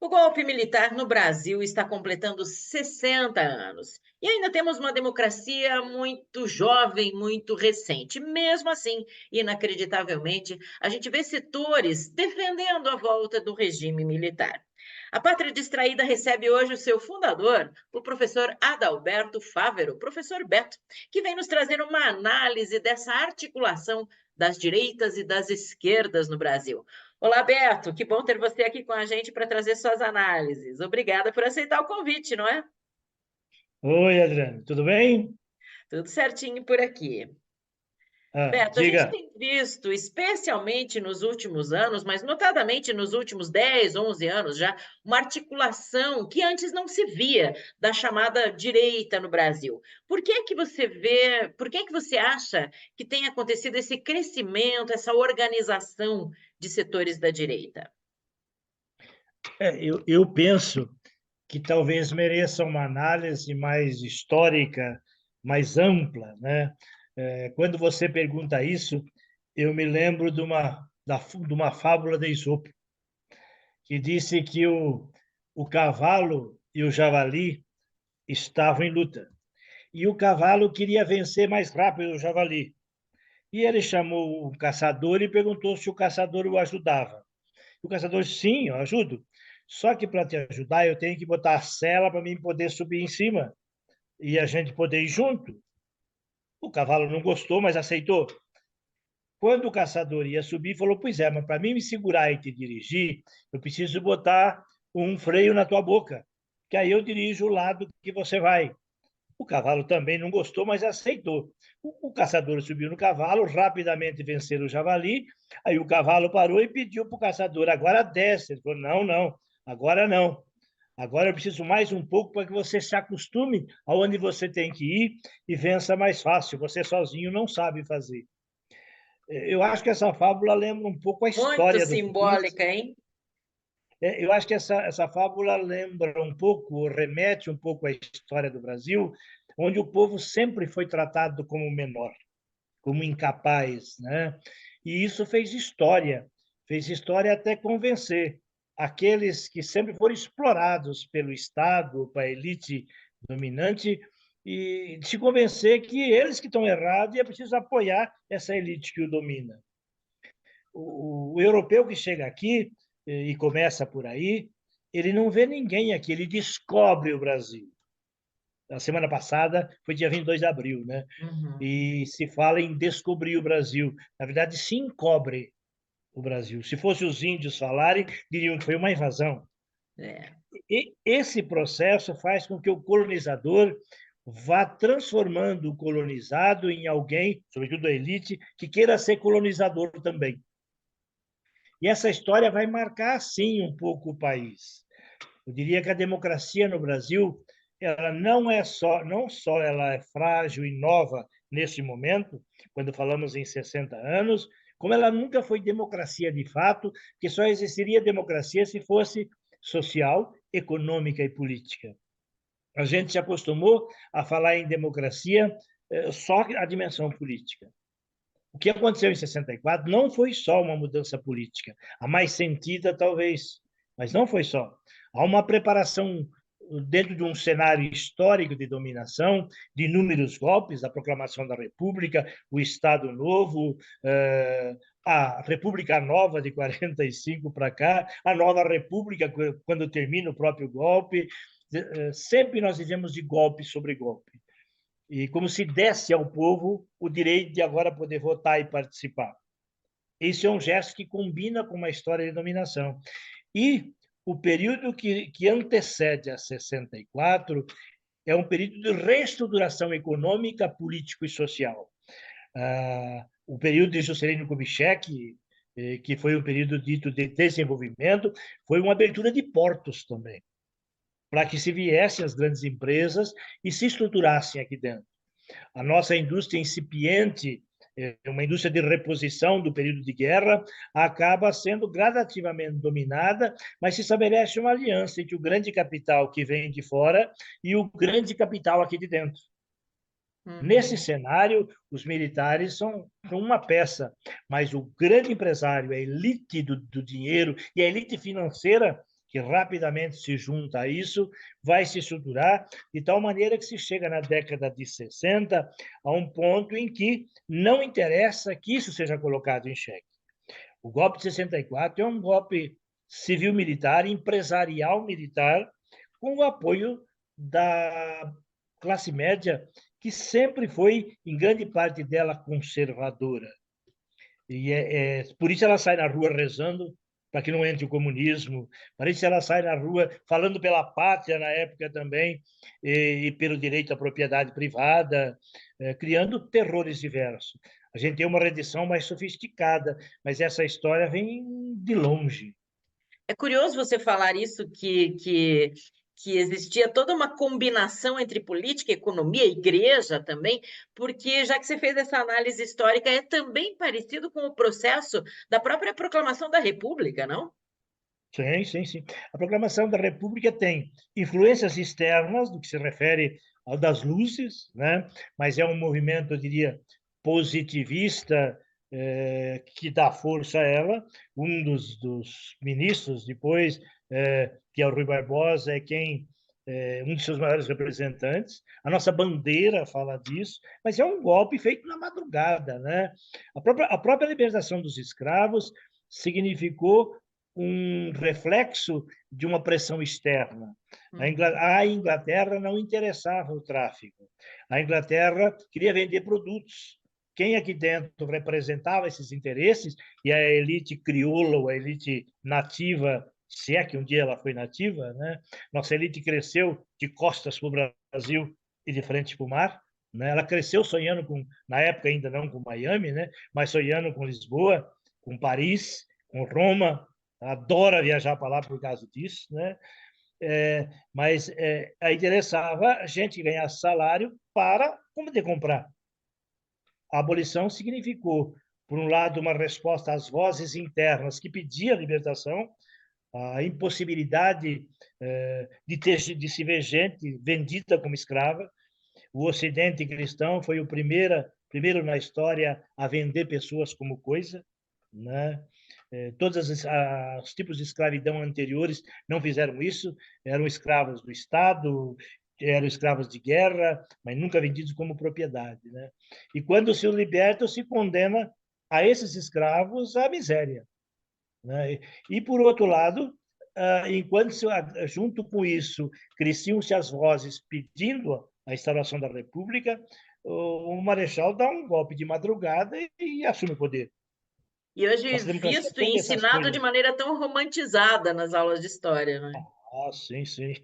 O golpe militar no Brasil está completando 60 anos. E ainda temos uma democracia muito jovem, muito recente. Mesmo assim, inacreditavelmente, a gente vê setores defendendo a volta do regime militar. A Pátria Distraída recebe hoje o seu fundador, o professor Adalberto Fávero, professor Beto, que vem nos trazer uma análise dessa articulação das direitas e das esquerdas no Brasil. Olá, Beto, que bom ter você aqui com a gente para trazer suas análises. Obrigada por aceitar o convite, não é? Oi, Adriano, tudo bem? Tudo certinho por aqui. Beto, a gente Diga. tem visto, especialmente nos últimos anos, mas notadamente nos últimos 10, 11 anos já, uma articulação que antes não se via da chamada direita no Brasil. Por que que você acha que tem acontecido esse crescimento, essa organização de setores da direita? Eu penso que talvez mereça uma análise mais histórica, mais ampla, né? Quando você pergunta isso, eu me lembro de uma fábula de Esopo, que disse que o cavalo e o javali estavam em luta. E o cavalo queria vencer mais rápido o javali. E ele chamou o caçador e perguntou se o caçador o ajudava. O caçador disse, sim, eu ajudo. Só que para te ajudar, eu tenho que botar a sela para mim poder subir em cima e a gente poder ir junto. O cavalo não gostou, mas aceitou. Quando o caçador ia subir, falou: pois é, mas para mim me segurar e te dirigir, eu preciso botar um freio na tua boca, que aí eu dirijo o lado que você vai. O cavalo também não gostou, mas aceitou. O caçador subiu no cavalo, rapidamente venceram o javali. Aí o cavalo parou e pediu para o caçador: agora desce. Ele falou: não, não, agora não. Agora eu preciso mais um pouco para que você se acostume aonde você tem que ir e vença mais fácil. Você sozinho não sabe fazer. Eu acho que essa fábula lembra um pouco a Muito história do país. simbólica, hein? Eu acho que essa fábula lembra um pouco, remete um pouco à história do Brasil, onde o povo sempre foi tratado como menor, como incapaz, né? E isso fez história até convencer aqueles que sempre foram explorados pelo Estado, pela elite dominante, e se convencer que eles que estão errados e é preciso apoiar essa elite que o domina. O europeu que chega aqui e começa por aí, ele não vê ninguém aqui, ele descobre o Brasil. A semana passada foi dia 22 de abril, né? Uhum. E se fala em descobrir o Brasil. Na verdade, se encobre o Brasil. Se fosse os índios falarem, diriam que foi uma invasão. É. E esse processo faz com que o colonizador vá transformando o colonizado em alguém, sobretudo a elite, que queira ser colonizador também. E essa história vai marcar, sim, um pouco o país. Eu diria que a democracia no Brasil, ela não só ela é frágil e nova nesse momento, quando falamos em 60 anos, como ela nunca foi democracia de fato, que só existiria democracia se fosse social, econômica e política. A gente se acostumou a falar em democracia só a dimensão política. O que aconteceu em 64 não foi só uma mudança política, a mais sentida talvez, mas não foi só. Há uma preparação dentro de um cenário histórico de dominação, de inúmeros golpes, a proclamação da República, o Estado Novo, a República Nova de 45 para cá, a Nova República quando termina o próprio golpe. Sempre nós vivemos de golpe sobre golpe e como se desse ao povo o direito de agora poder votar e participar. Esse é um gesto que combina com uma história de dominação. E o período que antecede a 64 é um período de reestruturação econômica, político e social. O período de Juscelino Kubitschek, que foi um período dito de desenvolvimento, foi uma abertura de portos também, para que se viessem as grandes empresas e se estruturassem aqui dentro. A nossa indústria incipiente, uma indústria de reposição do período de guerra, acaba sendo gradativamente dominada, mas se estabelece uma aliança entre o grande capital que vem de fora e o grande capital aqui de dentro. Nesse Uhum. cenário, os militares são uma peça, mas o grande empresário, a elite do dinheiro e a elite financeira que rapidamente se junta a isso, vai se estruturar de tal maneira que se chega na década de 60 a um ponto em que não interessa que isso seja colocado em xeque. O golpe de 64 é um golpe civil-militar, empresarial-militar, com o apoio da classe média, que sempre foi, em grande parte dela, conservadora. E por isso ela sai na rua rezando para que não entre o comunismo, por isso ela sai na rua falando pela pátria na época também, e pelo direito à propriedade privada, criando terrores diversos. A gente tem uma rendição mais sofisticada, mas essa história vem de longe. É curioso você falar isso, que existia toda uma combinação entre política, economia, igreja também, porque já que você fez essa análise histórica, é também parecido com o processo da própria proclamação da República, não? Sim, sim, sim. A proclamação da República tem influências externas, do que se refere ao das luzes, né? Mas é um movimento, eu diria, positivista, que dá força a ela. Um dos ministros, depois, que é o Rui Barbosa, é quem um dos seus maiores representantes. A nossa bandeira fala disso, mas é um golpe feito na madrugada, né? A própria libertação dos escravos significou um reflexo de uma pressão externa. A Inglaterra não interessava o tráfico. A Inglaterra queria vender produtos. Quem aqui dentro representava esses interesses, e a elite crioula, ou a elite nativa, se é que um dia ela foi nativa, né? Nossa elite cresceu de costas para o Brasil e de frente para o mar. Né? Ela cresceu sonhando com, na época ainda não com Miami, né? Mas sonhando com Lisboa, com Paris, com Roma, adora viajar para lá por causa disso, né? Mas aí interessava a gente ganhar salário para poder comprar. A abolição significou, por um lado, uma resposta às vozes internas que pediam a libertação, a impossibilidade de se ver gente vendida como escrava. O Ocidente cristão foi o primeiro na história a vender pessoas como coisa, né? Todos os tipos de escravidão anteriores não fizeram isso, eram escravos do Estado, eram escravos de guerra, mas nunca vendidos como propriedade, né? E quando se liberta, se condena a esses escravos à miséria, né? E por outro lado, enquanto junto com isso cresciam-se as vozes pedindo a instauração da República, o Marechal dá um golpe de madrugada e assume o poder. E hoje Nossa democracia visto e tem essas ensinado de coisas. maneira tão romantizada nas aulas de história, né? Sim, sim.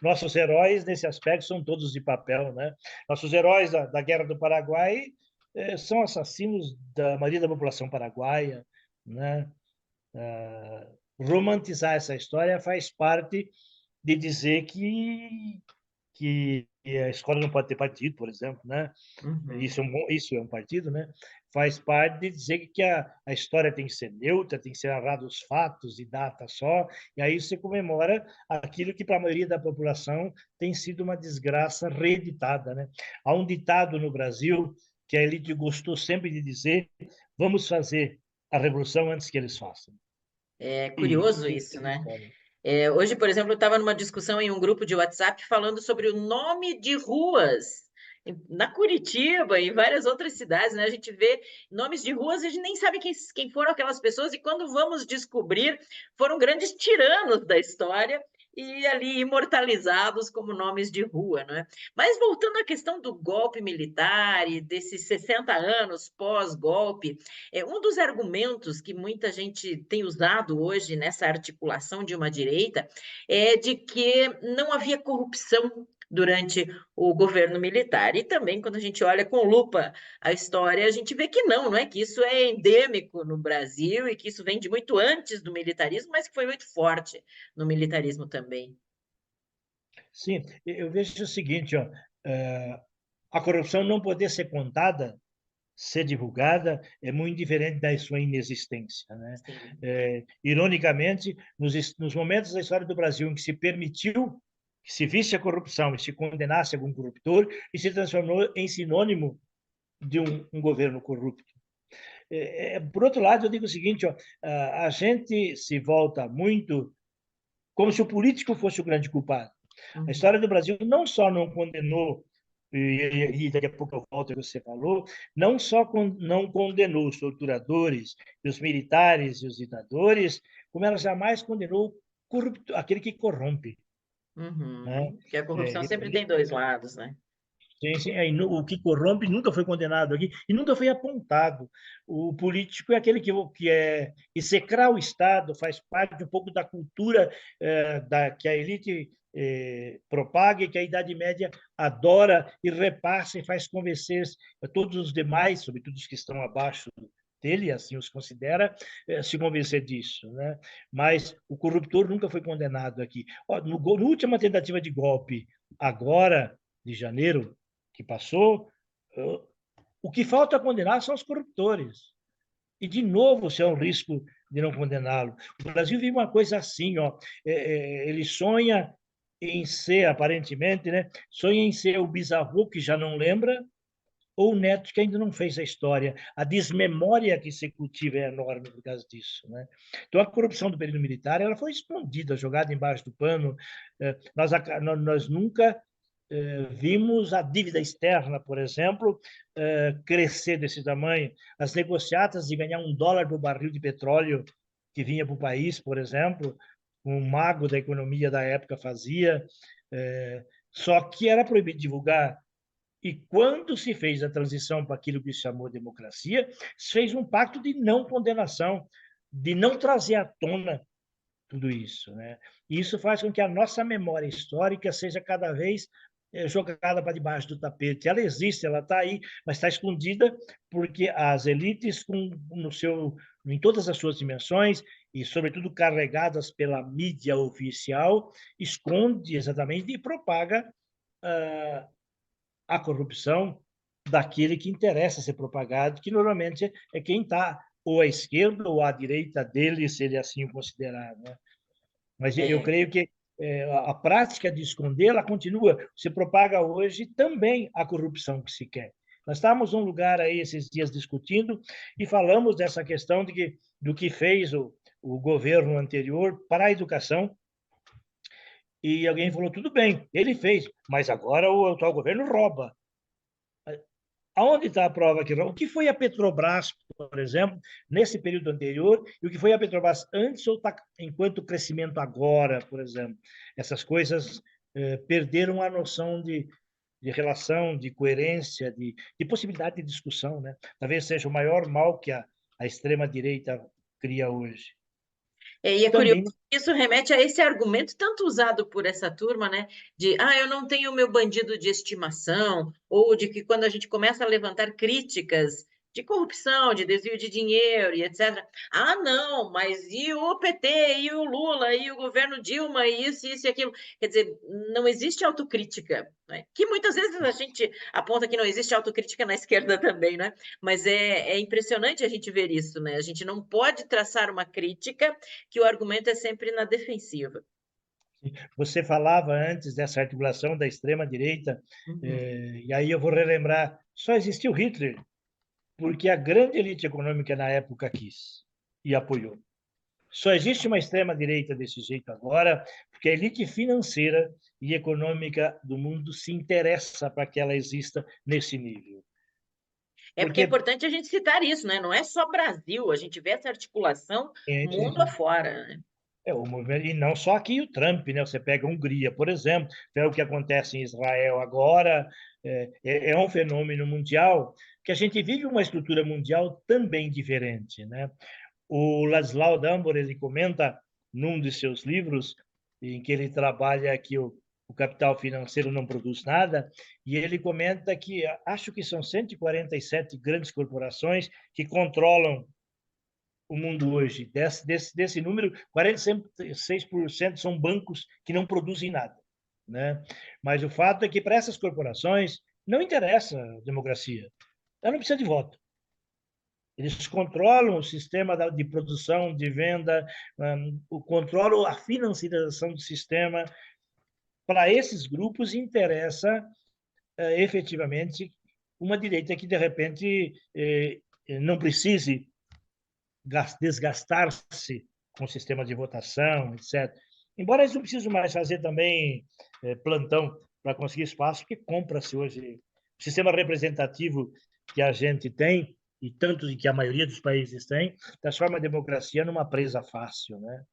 Nossos heróis, nesse aspecto, são todos de papel, né? Nossos heróis da Guerra do Paraguai são assassinos da maioria da população paraguaia, né? Romantizar essa história faz parte de dizer que a escola não pode ter partido, por exemplo, né? Uhum. Isso é um partido, né? Faz parte de dizer que a história tem que ser neutra, tem que ser narrados fatos e data só, e aí você comemora aquilo que para a maioria da população tem sido uma desgraça reeditada, né? Há um ditado no Brasil que a elite gostou sempre de dizer: vamos fazer a revolução antes que eles façam. É E curioso isso, eles né? fazem. Hoje, por exemplo, eu estava numa discussão em um grupo de WhatsApp falando sobre o nome de ruas na Curitiba e em várias outras cidades, né? A gente vê nomes de ruas e a gente nem sabe quem foram aquelas pessoas, e quando vamos descobrir, foram grandes tiranos da história e ali imortalizados como nomes de rua, né? Mas voltando à questão do golpe militar e desses 60 anos pós-golpe, um dos argumentos que muita gente tem usado hoje nessa articulação de uma direita é de que não havia corrupção durante o governo militar. E também, quando a gente olha com lupa a história, a gente vê que não é? Que isso é endêmico no Brasil e que isso vem de muito antes do militarismo, mas que foi muito forte no militarismo também. Sim, eu vejo o seguinte, ó, a corrupção não poder ser contada, ser divulgada, é muito diferente da sua inexistência, né? Sim. Ironicamente, nos momentos da história do Brasil em que se permitiu que se visse a corrupção e se condenasse algum corruptor, e se transformou em sinônimo de um governo corrupto. Por outro lado, eu digo o seguinte, ó, a gente se volta muito como se o político fosse o grande culpado. A Uhum. história do Brasil não só não condenou, e daqui a pouco eu volto ao que você falou, não só não condenou os torturadores, os militares e os ditadores, como ela jamais condenou aquele que corrompe. Né? Uhum. Que a corrupção É, sempre tem dois lados, né? sim, sim, o que corrompe nunca foi condenado aqui e nunca foi apontado. O político é aquele que execrar o Estado, faz parte um pouco da cultura que a elite propaga e que a Idade Média adora e repassa e faz convencer todos os demais, sobretudo os que estão abaixo dele, assim os considera, se convencer disso. Né? Mas o corruptor nunca foi condenado aqui. Na última tentativa de golpe, agora, de janeiro, que passou, o que falta condenar são os corruptores. E, de novo, se é um risco de não condená-lo. O Brasil vive uma coisa assim, ó, ele sonha em ser, aparentemente, né, sonha em ser o bisavô que já não lembra, ou o neto que ainda não fez a história. A desmemória que se cultiva é enorme por causa disso. Né? Então, a corrupção do período militar ela foi escondida, jogada embaixo do pano. Nós nunca vimos a dívida externa, por exemplo, crescer desse tamanho. As negociatas de ganhar $1 por barril de petróleo que vinha para o país, por exemplo, um mago da economia da época fazia, só que era proibido divulgar. E quando se fez a transição para aquilo que se chamou democracia, se fez um pacto de não condenação, de não trazer à tona tudo isso. Né? E isso faz com que a nossa memória histórica seja cada vez jogada para debaixo do tapete. Ela existe, ela está aí, mas está escondida porque as elites, em todas as suas dimensões, e sobretudo carregadas pela mídia oficial, esconde exatamente e propaga a corrupção daquele que interessa ser propagado, que normalmente é quem está ou à esquerda ou à direita dele, se ele assim o considerar. Né? Mas eu É. creio que a prática de esconder, ela continua. Se propaga hoje também a corrupção que se quer. Nós estávamos num lugar aí esses dias discutindo e falamos dessa questão do que fez o governo anterior para a educação. E alguém falou, tudo bem, ele fez, mas agora o atual governo rouba. Aonde está a prova que rouba? O que foi a Petrobras, por exemplo, nesse período anterior, e o que foi a Petrobras antes ou está enquanto crescimento agora, por exemplo? Essas coisas perderam a noção de relação, de coerência, de possibilidade de discussão. Né? Talvez seja o maior mal que a extrema-direita cria hoje. E é curioso Também que isso remete a esse argumento tanto usado por essa turma, né? De, eu não tenho meu bandido de estimação, ou de que quando a gente começa a levantar críticas de corrupção, de desvio de dinheiro e etc. Não, mas e o PT, e o Lula, e o governo Dilma, e isso e aquilo. Quer dizer, não existe autocrítica, né? Que muitas vezes a gente aponta que não existe autocrítica na esquerda também, né? Mas é impressionante a gente ver isso, né? A gente não pode traçar uma crítica que o argumento é sempre na defensiva. você falava antes dessa articulação da extrema-direita, Uhum. e aí eu vou relembrar, só existiu Hitler, porque a grande elite econômica na época quis e apoiou. Só existe uma extrema-direita desse jeito agora, porque a elite financeira e econômica do mundo se interessa para que ela exista nesse nível. É porque é Porque importante a gente citar isso, né? Não é só Brasil, a gente vê essa articulação mundo afora, né? o movimento, e não só aqui o Trump, né? Você pega a Hungria, por exemplo, é o que acontece em Israel agora, é um fenômeno mundial, que a gente vive uma estrutura mundial também diferente, né? O Laszlo Dambor, ele comenta num de seus livros, em que ele trabalha que o capital financeiro não produz nada, e ele comenta que acho que são 147 grandes corporações que controlam o mundo hoje. Desse número, 46% são bancos que não produzem nada. Né? Mas o fato é que para essas corporações não interessa a democracia. Ela não precisa de voto. Eles controlam o sistema de produção, de venda, controlam a financiarização do sistema. Para esses grupos interessa efetivamente uma direita que, de repente, não precise desgastar-se com o sistema de votação, etc. Embora eles não precisem mais fazer também plantão para conseguir espaço, porque compra-se hoje o sistema representativo que a gente tem, e tanto que a maioria dos países tem, transforma a democracia numa presa fácil, né?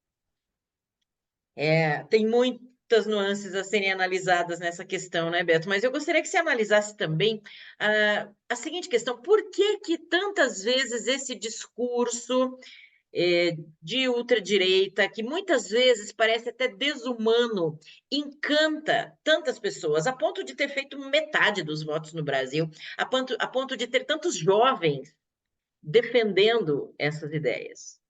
Tem muitas nuances a serem analisadas nessa questão, né, Beto? Mas eu gostaria que você analisasse também a seguinte questão: por que que tantas vezes esse discurso de ultradireita, que muitas vezes parece até desumano, encanta tantas pessoas, a ponto de ter feito metade dos votos no Brasil, a ponto de ter tantos jovens defendendo essas ideias?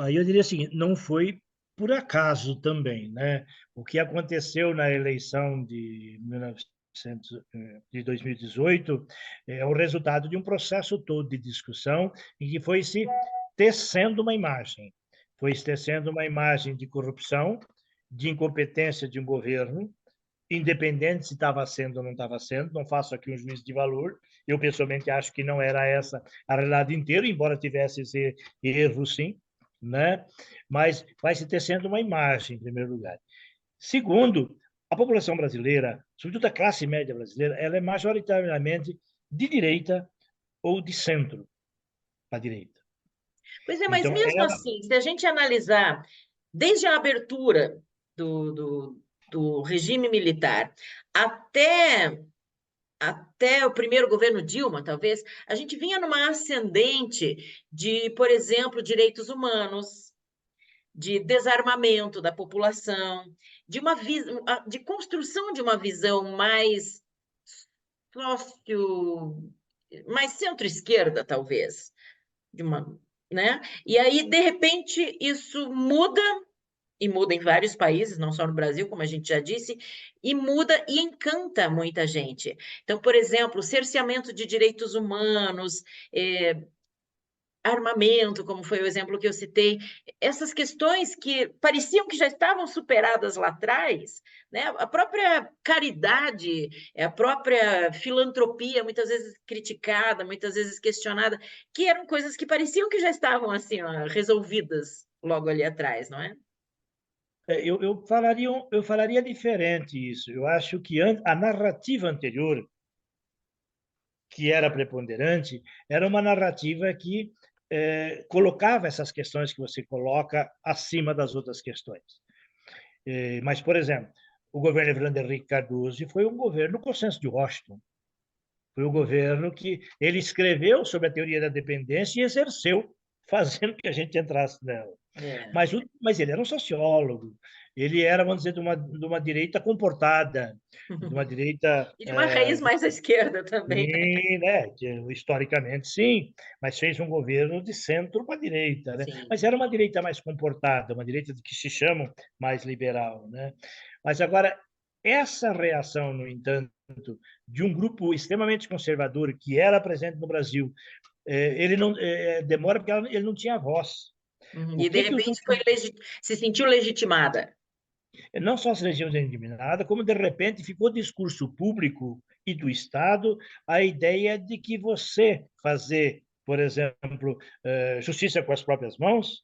Aí eu diria assim, não foi por acaso também, né? O que aconteceu na eleição de 1900, de 2018 é o resultado de um processo todo de discussão em que foi se tecendo uma imagem. Foi se tecendo uma imagem de corrupção, de incompetência de um governo, independente se estava sendo ou não estava sendo, não faço aqui um juízo de valor. Eu, pessoalmente, acho que não era essa a realidade inteira, embora tivesse esse erro, sim, né? Mas vai se tecendo uma imagem, em primeiro lugar. Segundo, a população brasileira, sobretudo a classe média brasileira, ela é majoritariamente de direita ou de centro para a direita. Pois é, mas Então, mesmo ela, assim, se a gente analisar desde a abertura do, do, do regime militar até até o primeiro governo Dilma, talvez, a gente vinha numa ascendente de, por exemplo, direitos humanos, de desarmamento da população, de de construção de uma visão mais sócio, mais centro-esquerda, talvez, de uma, né? E aí, de repente, isso muda e muda em vários países, não só no Brasil, como a gente já disse, e muda e encanta muita gente. Então, por exemplo, o cerceamento de direitos humanos, armamento, como foi o exemplo que eu citei, essas questões que pareciam que já estavam superadas lá atrás, né? A própria caridade, a própria filantropia, muitas vezes criticada, muitas vezes questionada, que eram coisas que pareciam que já estavam assim, ó, resolvidas logo ali atrás, não é? eu falaria diferente isso. Eu acho que a narrativa anterior, que era preponderante, era uma narrativa que colocava essas questões que você coloca acima das outras questões. Mas, por exemplo, o governo Fernando Henrique Cardoso foi um governo consenso de Washington. Foi o governo que ele escreveu sobre a teoria da dependência e exerceu, fazendo que a gente entrasse nela. É. Mas ele era um sociólogo, ele era, vamos dizer, de uma direita comportada, de uma direita E de uma raiz mais à esquerda também, né? sim, né? Historicamente, sim, mas fez um governo de centro para a direita, né? Mas Sim. era uma direita mais comportada, uma direita que se chama mais liberal, né? Mas agora, essa reação, no entanto, de um grupo extremamente conservador que era presente no Brasil, ele não demora porque ele não tinha voz. Uhum. O E de que os repente últimos se sentiu legitimada. não só se elegeu eliminada, como de repente ficou discurso público e do Estado a ideia de que você fazer, por exemplo, justiça com as próprias mãos,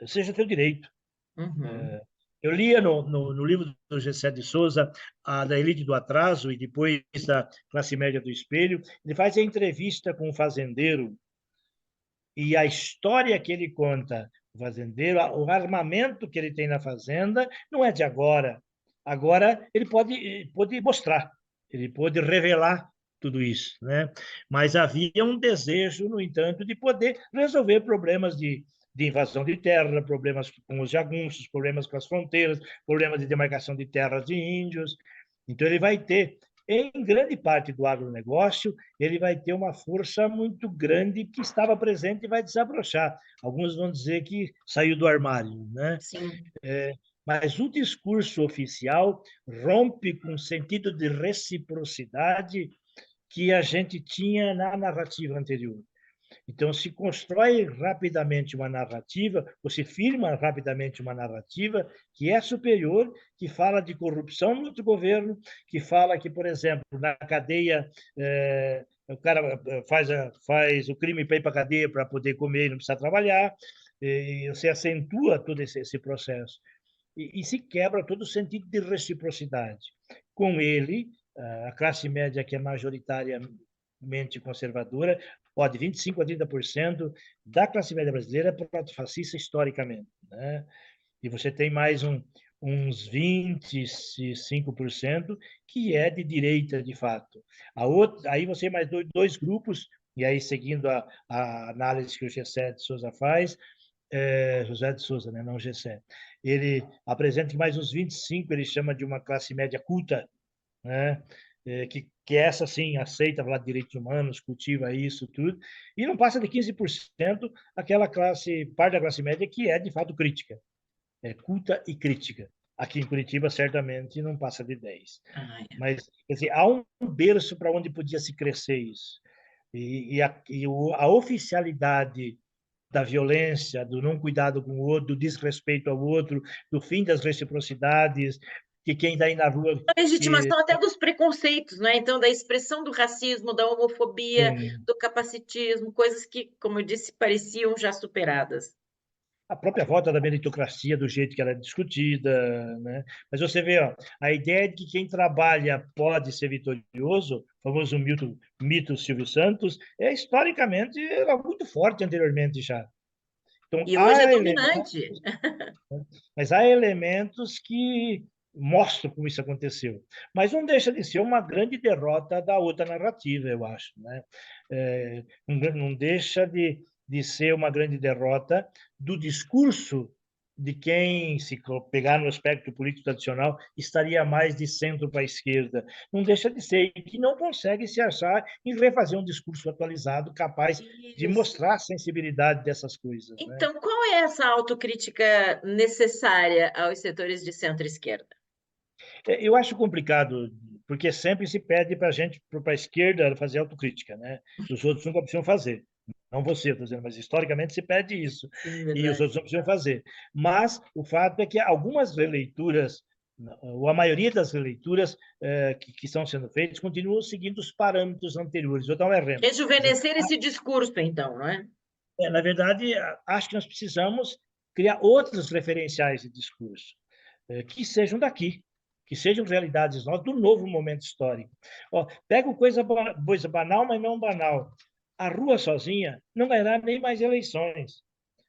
seja teu direito. Uhum. Eu lia no livro do Gessé de Souza, a da Elite do Atraso e depois da Classe Média do Espelho, ele faz a entrevista com um fazendeiro e a história que ele conta, o fazendeiro, o armamento que ele tem na fazenda, não é de agora. Agora ele pode mostrar, ele pode revelar tudo isso, né? Mas havia um desejo, no entanto, de poder resolver problemas de invasão de terra, problemas com os jagunços, problemas com as fronteiras, problemas de demarcação de terras de índios. Então, ele vai ter, em grande parte do agronegócio, ele vai ter uma força muito grande que estava presente e vai desabrochar. Alguns vão dizer que saiu do armário, né? Sim. Mas o discurso oficial rompe com o sentido de reciprocidade que a gente tinha na narrativa anterior. Então, se constrói rapidamente uma narrativa, ou se firma rapidamente uma narrativa que é superior, que fala de corrupção no outro governo, que fala que, por exemplo, na cadeia, o cara faz o crime para ir para a cadeia para poder comer e não precisar trabalhar, e você acentua todo esse processo. e se quebra todo o sentido de reciprocidade. Com ele, a classe média, que é majoritariamente conservadora, pode 25% a 30% da classe média brasileira é proto-fascista historicamente, né? E você tem mais uns 25% que é de direita, de fato. Aí você tem mais dois grupos, e aí seguindo a análise que o Gessé de Souza faz, José de Souza, né? Não Gessé, ele apresenta que mais uns 25 ele chama de uma classe média culta, né? Que essa, sim, aceita falar de direitos humanos, cultiva isso, tudo, e não passa de 15% aquela parte da classe média que é, de fato, crítica, culta e crítica. Aqui em Curitiba, certamente, não passa de 10. Ah, é. Mas, quer dizer, há um berço para onde podia se crescer isso. A oficialidade da violência, do não cuidado com o outro, do desrespeito ao outro, do fim das reciprocidades, que quem está aí na rua... A legitimação até dos preconceitos, né? Então, da expressão do racismo, da homofobia, Sim, do capacitismo, coisas que, como eu disse, pareciam já superadas. a própria volta da meritocracia do jeito que ela é discutida, né? Mas você vê, ó, a ideia de que quem trabalha pode ser vitorioso, o famoso mito Silvio Santos, historicamente era muito forte anteriormente já. Então E hoje é há dominante. mas há elementos que mostram como isso aconteceu. Mas não deixa de ser uma grande derrota da outra narrativa, eu acho, né? Não deixa de ser uma grande derrota do discurso de quem, se pegar no espectro político tradicional, estaria mais de centro para a esquerda. Não deixa de ser, e que não consegue se achar em refazer um discurso atualizado capaz de Isso. mostrar a sensibilidade dessas coisas, né? Então, qual é essa autocrítica necessária aos setores de centro-esquerda? Eu acho complicado, porque sempre se pede para a gente, para a esquerda, fazer autocrítica, né? Os outros nunca precisam fazer. Não você, estou dizendo, mas historicamente se pede isso. Sim, E os verdade. outros não precisam fazer. Mas o fato é que algumas releituras, ou a maioria das releituras que estão sendo feitas, continuam seguindo os parâmetros anteriores. Vou dar um exemplo. Rejuvenescer esse discurso, então, não é? Na verdade, acho que nós precisamos criar outros referenciais de discurso que sejam daqui, que sejam realidades novas do novo momento histórico. Ó, pego coisa banal, mas não banal. A rua sozinha não ganhará nem mais eleições,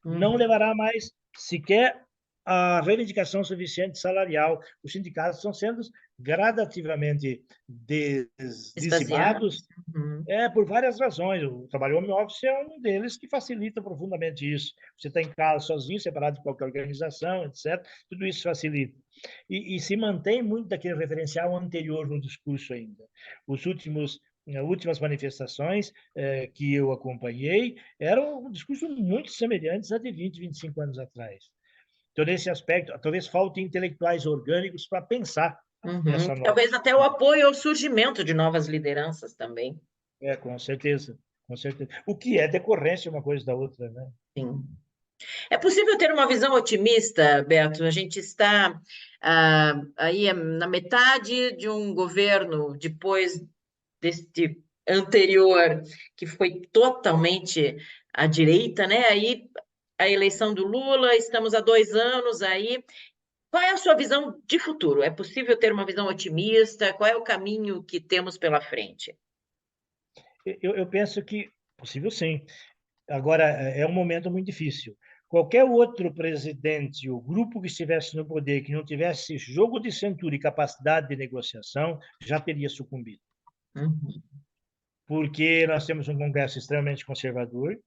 não Uhum. levará mais sequer a reivindicação suficiente salarial. Os sindicatos estão sendo gradativamente Esvaziar. dizimados Uhum. por várias razões. O trabalho home office é um deles que facilita profundamente isso. Você está em casa sozinho, separado de qualquer organização, etc. Tudo isso facilita. E se mantém muito daquele referencial anterior no discurso ainda. Últimas manifestações que eu acompanhei eram um discurso muito semelhantes a de 20, 25 anos atrás. Então, nesse aspecto, talvez falte intelectuais orgânicos para pensar Uhum. essa nova. Talvez até o apoio ao surgimento de novas lideranças também. Com certeza, com certeza. O que é decorrência uma coisa da outra, né? Sim. É possível ter uma visão otimista, Beto? A gente está aí na metade de um governo, depois deste anterior, que foi totalmente à direita, né? Aí a eleição do Lula, estamos há 2 anos aí. Qual é a sua visão de futuro? É possível ter uma visão otimista? Qual é o caminho que temos pela frente? Eu penso que possível sim. Agora, é um momento muito difícil. Qualquer outro presidente ou grupo que estivesse no poder que não tivesse jogo de cintura e capacidade de negociação já teria sucumbido. Uhum. Porque nós temos um Congresso extremamente conservador,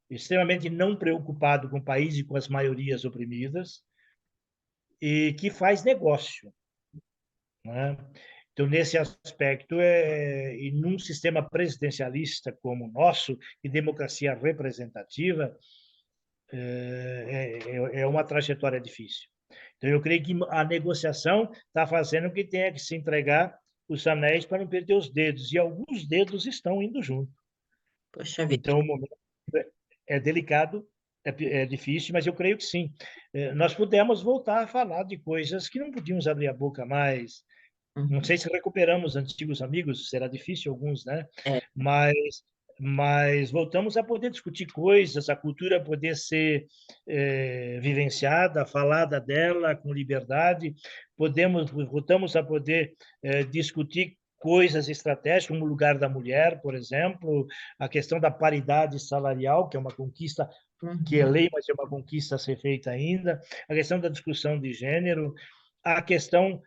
extremamente não preocupado com o país e com as maiorias oprimidas, e que faz negócio, né? Então, nesse aspecto, e num sistema presidencialista como o nosso, e democracia representativa, é uma trajetória difícil. Então, eu creio que a negociação está fazendo que tenha que se entregar os anéis para não perder os dedos, e alguns dedos estão indo junto. Poxa vida. Então, o momento é delicado, é difícil, mas eu creio que sim. Nós pudemos voltar a falar de coisas que não podíamos abrir a boca mais. Não Uhum. sei se recuperamos antigos amigos, será difícil alguns, né? É. Mas mas voltamos a poder discutir coisas, a cultura poder ser vivenciada, falada dela com liberdade, voltamos a poder discutir coisas estratégicas, como o lugar da mulher, por exemplo, a questão da paridade salarial, que é uma conquista que é Uhum. lei, mas é uma conquista a ser feita ainda, a questão da discussão de gênero, a questão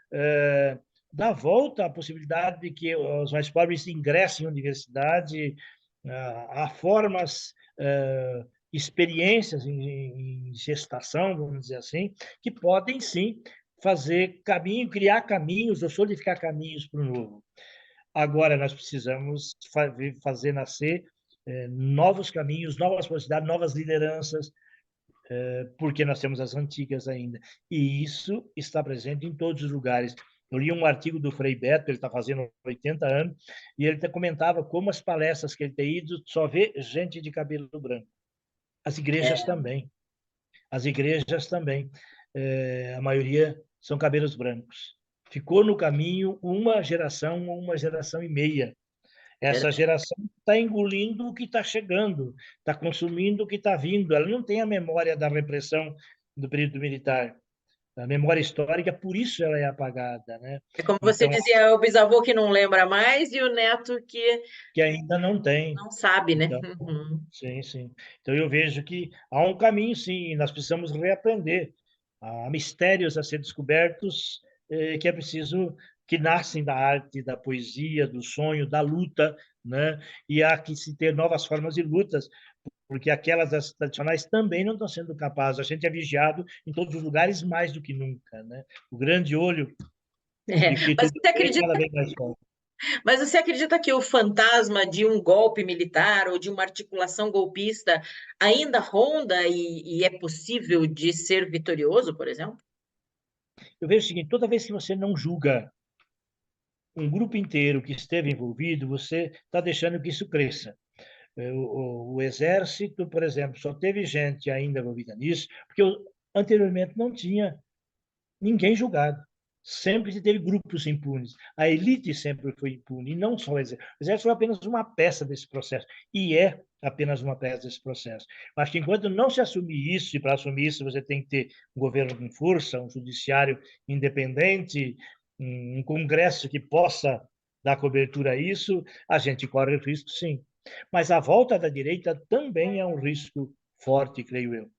da volta à possibilidade de que os mais pobres ingressem em universidade, há formas, experiências em gestação, vamos dizer assim, que podem sim fazer caminho, criar caminhos ou solidificar caminhos para o novo. Agora, nós precisamos fazer nascer novos caminhos, novas possibilidades, novas lideranças, porque nós temos as antigas ainda. E isso está presente em todos os lugares. Eu li um artigo do Frei Beto, ele está fazendo 80 anos, e ele comentava como as palestras que ele tem ido só vê gente de cabelo branco. As igrejas É. também. As igrejas também. A maioria são cabelos brancos. Ficou no caminho uma geração e meia. Essa Verdade. geração está engolindo o que está chegando, está consumindo o que está vindo. Ela não tem a memória da repressão do período militar, a memória histórica, por isso ela é apagada, né? É como você Então, dizia, é o bisavô que não lembra mais e o neto que que ainda não tem. não sabe, né? Então, Uhum. sim, sim. Então, eu vejo que há um caminho, sim, e nós precisamos reaprender. Há mistérios a ser descobertos que é preciso, que nascem da arte, da poesia, do sonho, da luta, né? E há que se ter novas formas de lutas, porque aquelas tradicionais também não estão sendo capazes. A gente é vigiado em todos os lugares mais do que nunca, né? O grande olho É. de que Mas tudo você bem acredita, cada vez mais forte. mas você acredita que o fantasma de um golpe militar ou de uma articulação golpista ainda ronda e é possível de ser vitorioso, por exemplo? Eu vejo o seguinte, toda vez que você não julga um grupo inteiro que esteve envolvido, você está deixando que isso cresça. O Exército, por exemplo, só teve gente ainda envolvida nisso, porque anteriormente não tinha ninguém julgado. Sempre se teve grupos impunes. A elite sempre foi impune, e não só o Exército. O Exército foi apenas uma peça desse processo, e é apenas uma peça desse processo. Mas que enquanto não se assumir isso, e para assumir isso você tem que ter um governo com força, um judiciário independente, um Congresso que possa dar cobertura a isso, a gente corre o risco, sim. Mas a volta da direita também é um risco forte, creio eu,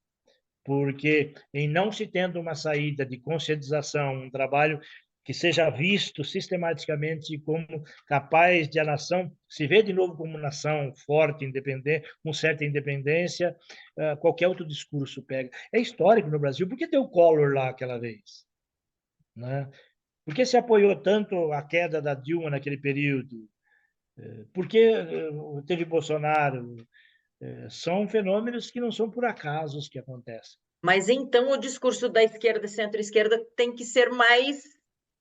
porque em não se tendo uma saída de conscientização, um trabalho que seja visto sistematicamente como capaz de a nação se ver de novo como nação forte, independente, com certa independência, qualquer outro discurso pega. É histórico no Brasil. Por que deu Collor lá aquela vez? Né? Por que se apoiou tanto a queda da Dilma naquele período? Por que teve Bolsonaro? São fenômenos que não são por acasos que acontecem. Mas então o discurso da esquerda e centro-esquerda tem que ser mais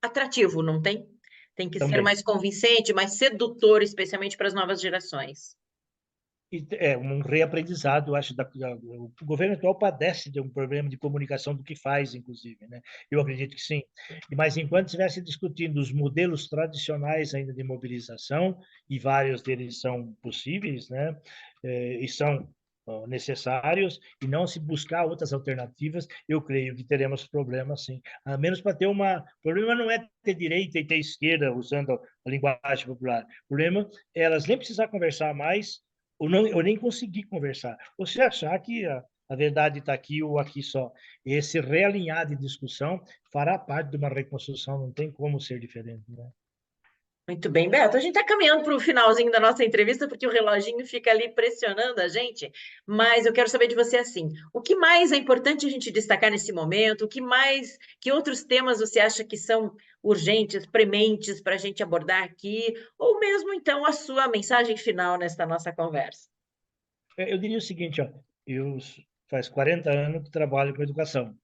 atrativo, não tem? Tem que ser Também. mais convincente, mais sedutor, especialmente para as novas gerações. É um reaprendizado, acho, o governo atual padece de um problema de comunicação do que faz, inclusive, né? Eu acredito que sim. Mas enquanto estivesse discutindo os modelos tradicionais ainda de mobilização, e vários deles são possíveis, né? E são necessários, e não se buscar outras alternativas, eu creio que teremos problemas, sim. A menos para ter uma... O problema não é ter direita e ter esquerda, usando a linguagem popular. O problema é elas nem precisar conversar mais, ou nem conseguir conversar. Você achar que a verdade está aqui ou aqui só. Esse realinhar de discussão fará parte de uma reconstrução, não tem como ser diferente. Né? Muito bem, Beto. A gente está caminhando para o finalzinho da nossa entrevista, porque o reloginho fica ali pressionando a gente. Mas eu quero saber de você assim: o que mais é importante a gente destacar nesse momento? O que mais, que outros temas você acha que são urgentes, prementes para a gente abordar aqui? Ou mesmo então a sua mensagem final nesta nossa conversa? Eu diria o seguinte, ó, eu faz 40 anos que trabalho com educação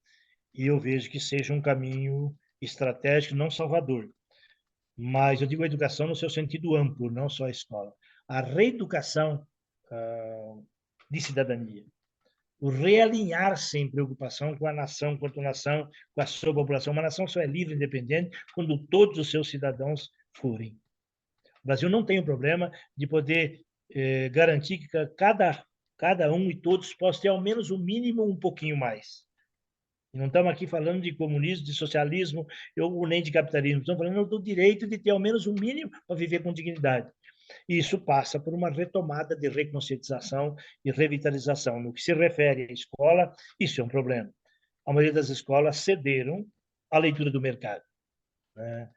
e eu vejo que seja um caminho estratégico, não salvador, mas eu digo a educação no seu sentido amplo, não só a escola. A reeducação de cidadania, o realinhar sem preocupação com a nação, quanto nação, com a sua população. Uma nação só é livre e independente quando todos os seus cidadãos forem. O Brasil não tem o problema de poder garantir que cada um e todos possam ter ao menos o mínimo um pouquinho mais. E não estamos aqui falando de comunismo, de socialismo, ou nem de capitalismo. Estamos falando do direito de ter ao menos o mínimo para viver com dignidade. E isso passa por uma retomada de reconscientização e revitalização. No que se refere à escola, isso é um problema. A maioria das escolas cederam à leitura do mercado, né?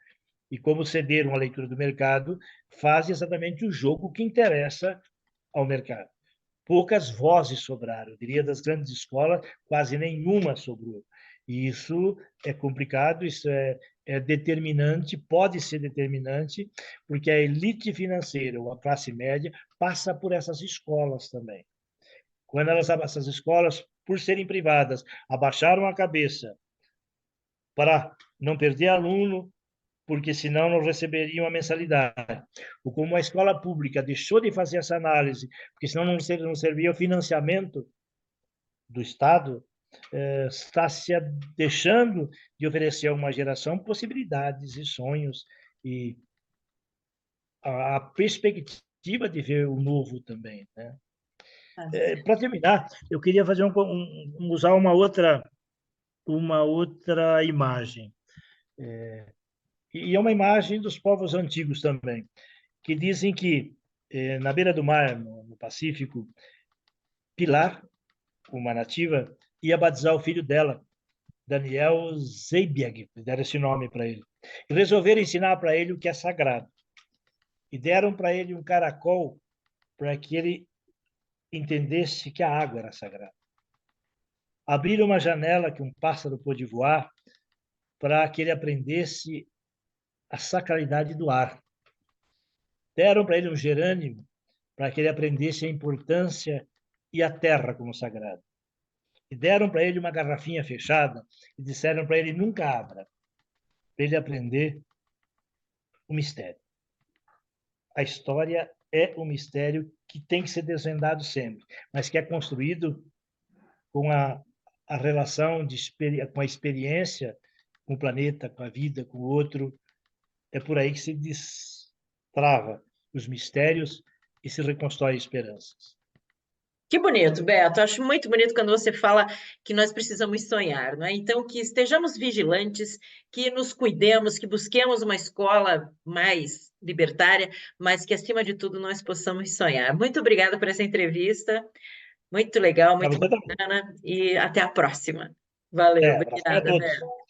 E como cederam à leitura do mercado, fazem exatamente o jogo que interessa ao mercado. Poucas vozes sobraram. Eu diria, das grandes escolas, quase nenhuma sobrou. E isso é complicado, isso é determinante, pode ser determinante, porque a elite financeira ou a classe média passa por essas escolas também. Quando essas escolas, por serem privadas, abaixaram a cabeça para não perder aluno, porque senão não receberiam a mensalidade. Ou como a escola pública deixou de fazer essa análise, porque senão não servia o financiamento do Estado, está se deixando de oferecer a uma geração possibilidades e sonhos e a perspectiva de ver o novo também, né? Para terminar, eu queria fazer usar uma outra imagem. E é uma imagem dos povos antigos também, que dizem que na beira do mar, no Pacífico, Pilar, uma nativa, ia batizar o filho dela, Daniel Zeibiag, deram esse nome para ele. E resolveram ensinar para ele o que é sagrado. E deram para ele um caracol para que ele entendesse que a água era sagrada. Abriram uma janela que um pássaro pôde voar para que ele aprendesse a sacralidade do ar. Deram para ele um gerânio para que ele aprendesse a importância e a terra como sagrado. E deram para ele uma garrafinha fechada e disseram para ele nunca abra, para ele aprender o mistério. A história é um mistério que tem que ser desvendado sempre, mas que é construído com a relação com a experiência com o planeta, com a vida, com o outro. É por aí que se destrava os mistérios e se reconstrói esperanças. Que bonito, Beto. Acho muito bonito quando você fala que nós precisamos sonhar, não é? Então, que estejamos vigilantes, que nos cuidemos, que busquemos uma escola mais libertária, mas que, acima de tudo, nós possamos sonhar. Muito obrigada por essa entrevista. Muito legal, Para muito você também. bacana. E até a próxima. Valeu, Abraço para obrigada, todos. Beto.